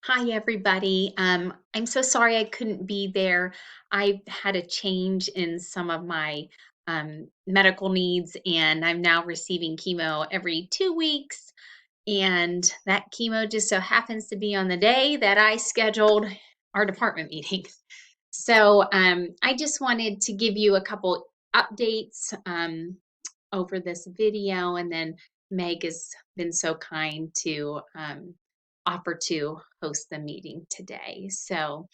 Hi, everybody. I'm so sorry I couldn't be there. I had a change in some of my medical needs, and I'm now receiving chemo every 2 weeks. And that chemo just so happens to be on the day that I scheduled our department meeting. So I just wanted to give you a couple updates over this video, and then Meg has been so kind to offer to host the meeting today. So,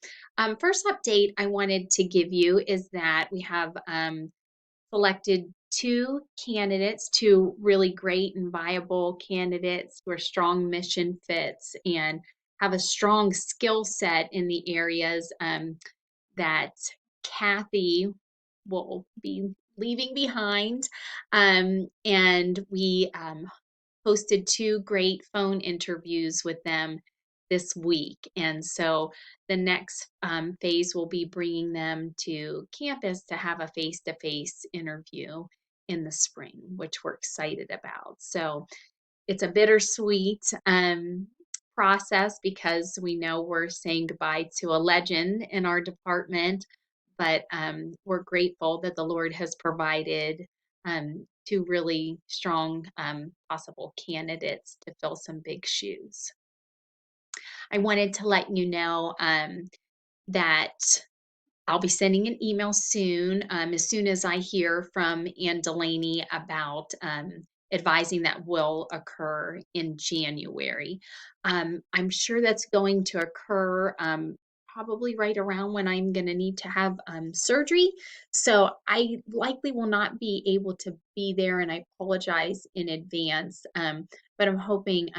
first update I wanted to give you is that we have selected two really great and viable candidates who are strong mission fits and have a strong skill set in the areas that Kathy will be leaving behind. And we hosted two great phone interviews with them this week. And so the next phase will be bringing them to campus to have a face to face interview in the spring, which we're excited about. So it's a bittersweet process because we know we're saying goodbye to a legend in our department, but we're grateful that the Lord has provided two really strong possible candidates to fill some big shoes. I wanted to let you know that I'll be sending an email soon as I hear from Ann Delaney about advising that will occur in January. I'm sure that's going to occur probably right around when I'm going to need to have surgery. So I likely will not be able to be there, and I apologize in advance. But I'm hoping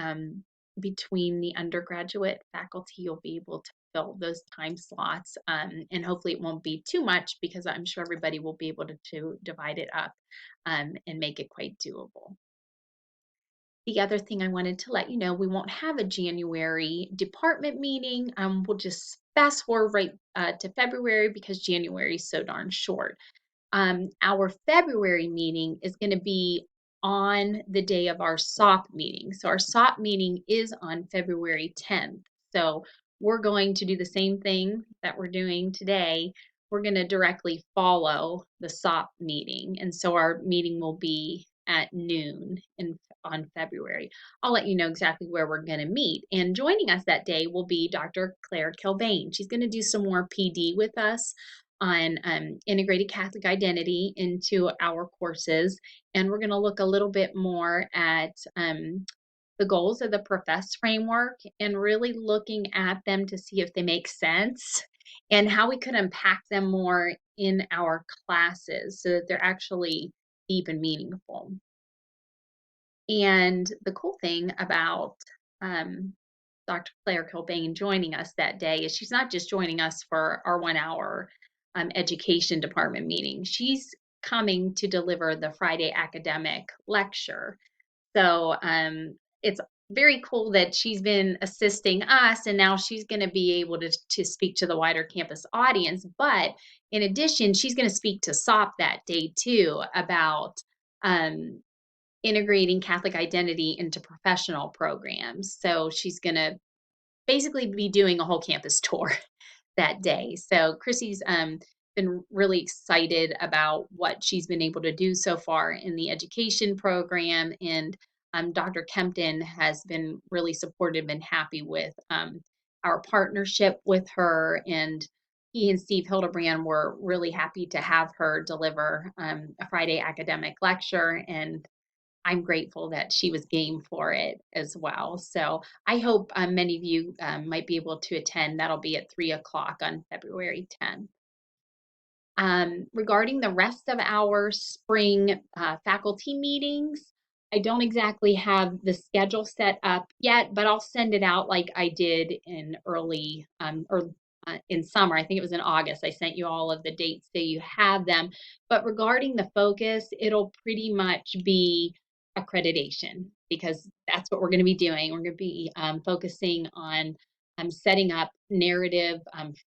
between the undergraduate faculty, you'll be able to fill those time slots. And hopefully it won't be too much because I'm sure everybody will be able to divide it up and make it quite doable. The other thing I wanted to let you know, we won't have a January department meeting. We'll just fast forward right to February because January is so darn short. Our February meeting is going to be on the day of our SOP meeting. So our SOP meeting is on February 10th. So we're going to do the same thing that we're doing today. We're going to directly follow the SOP meeting. And so our meeting will be at noon on February. I'll let you know exactly where we're going to meet. And joining us that day will be Dr. Claire Kilbane. She's going to do some more PD with us on integrated Catholic identity into our courses. And we're going to look a little bit more at the goals of the Profess framework and really looking at them to see if they make sense and how we could unpack them more in our classes so that they're actually deep and meaningful. And the cool thing about Dr. Claire Kilbane joining us that day is she's not just joining us for our 1 hour education department meeting. She's coming to deliver the Friday academic lecture. So it's very cool that she's been assisting us and now she's going to be able to speak to the wider campus audience. But in addition, she's going to speak to SOP that day too about integrating Catholic identity into professional programs. So she's going to basically be doing a whole campus tour that day. So Chrissy's been really excited about what she's been able to do so far in the education program. And Dr. Kempton has been really supportive and happy with our partnership with her. And he and Steve Hildebrand were really happy to have her deliver a Friday academic lecture. And I'm grateful that she was game for it as well. So I hope many of you might be able to attend. That'll be at 3 o'clock on February 10th. Regarding the rest of our spring faculty meetings, I don't exactly have the schedule set up yet, but I'll send it out like I did in early or in summer. I think it was in August. I sent you all of the dates so you have them. But regarding the focus, it'll pretty much be accreditation because that's what we're going to be doing. We're going to be focusing on setting up narrative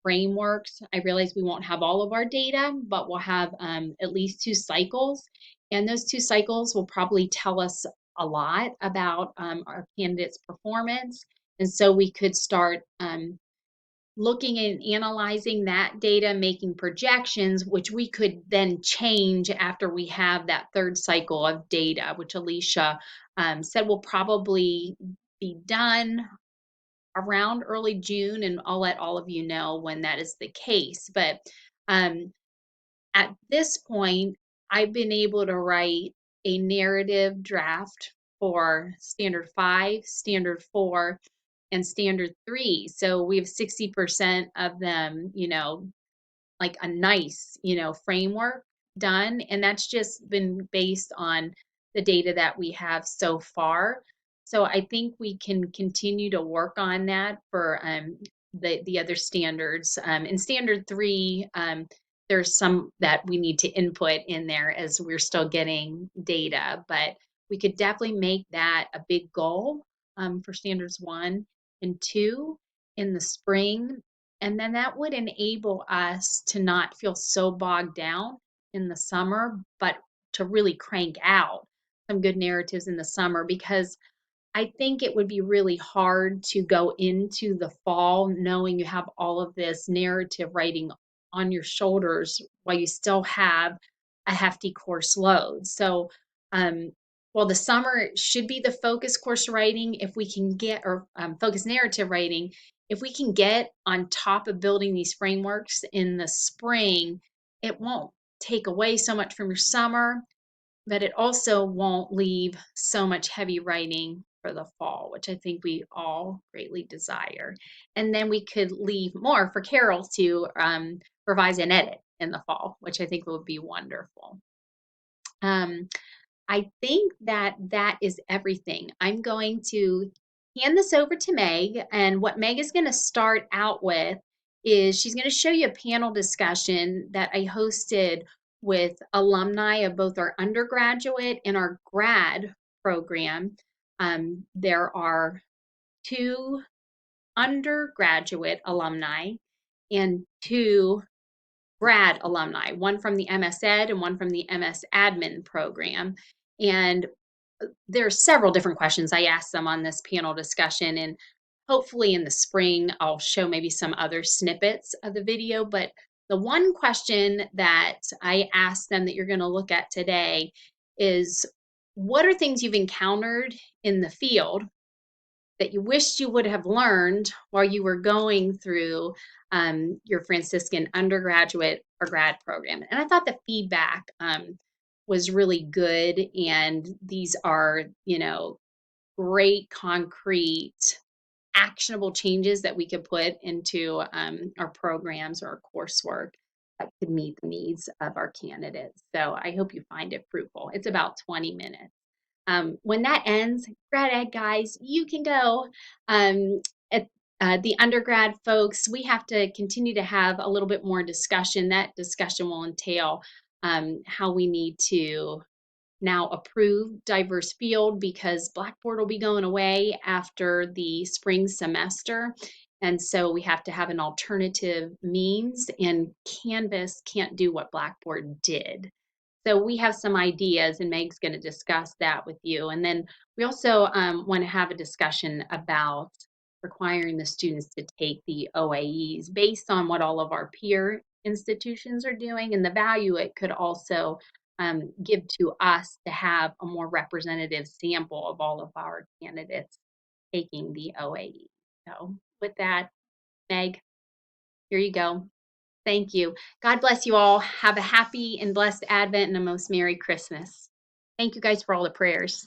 frameworks. I realize we won't have all of our data, but we'll have at least 2 cycles. And those 2 cycles will probably tell us a lot about our candidates' performance. And so we could start looking and analyzing that data, making projections, which we could then change after we have that third cycle of data, which Alicia said will probably be done around early June, and I'll let all of you know when that is the case. But um, at this point, I've been able to write a narrative draft for Standard 5, Standard 4, and Standard 3. So we have 60% of them, like a nice, framework done. And that's just been based on the data that we have so far. So I think we can continue to work on that for the other standards. In Standard 3, there's some that we need to input in there as we're still getting data, but we could definitely make that a big goal for Standards 1 and 2 in the spring, and then that would enable us to not feel so bogged down in the summer, but to really crank out some good narratives in the summer, because I think it would be really hard to go into the fall knowing you have all of this narrative writing on your shoulders while you still have a hefty course load. So, um, while the summer should be the focus course writing, if we can get, or focus narrative writing, if we can get on top of building these frameworks in the spring, it won't take away so much from your summer, but it also won't leave so much heavy writing for the fall, which I think we all greatly desire. And then we could leave more for Carol to revise and edit in the fall, which I think would be wonderful. I think that that is everything. I'm going to hand this over to Meg, and what Meg is going to start out with is she's going to show you a panel discussion that I hosted with alumni of both our undergraduate and our grad program. There are 2 undergraduate alumni and 2 grad alumni, one from the MS Ed and one from the MS Admin program. And there are several different questions I asked them on this panel discussion, and hopefully in the spring I'll show maybe some other snippets of the video. But the one question that I asked them that you're going to look at today is, what are things you've encountered in the field that you wished you would have learned while you were going through your Franciscan undergraduate or grad program? And I thought the feedback was really good. And these are, great, concrete, actionable changes that we could put into our programs or our coursework that could meet the needs of our candidates. So I hope you find it fruitful. It's about 20 minutes. When that ends, grad ed guys, you can go. At the undergrad folks, we have to continue to have a little bit more discussion. That discussion will entail how we need to now approve diverse field, because Blackboard will be going away after the spring semester. And so we have to have an alternative means, and Canvas can't do what Blackboard did. So we have some ideas, and Meg's going to discuss that with you. And then we also want to have a discussion about requiring the students to take the OAEs based on what all of our peer institutions are doing, and the value it could also give to us to have a more representative sample of all of our candidates taking the OAE. So with that, Meg, here you go. Thank you. God bless you all. Have a happy and blessed Advent and a most Merry Christmas. Thank you guys for all the prayers.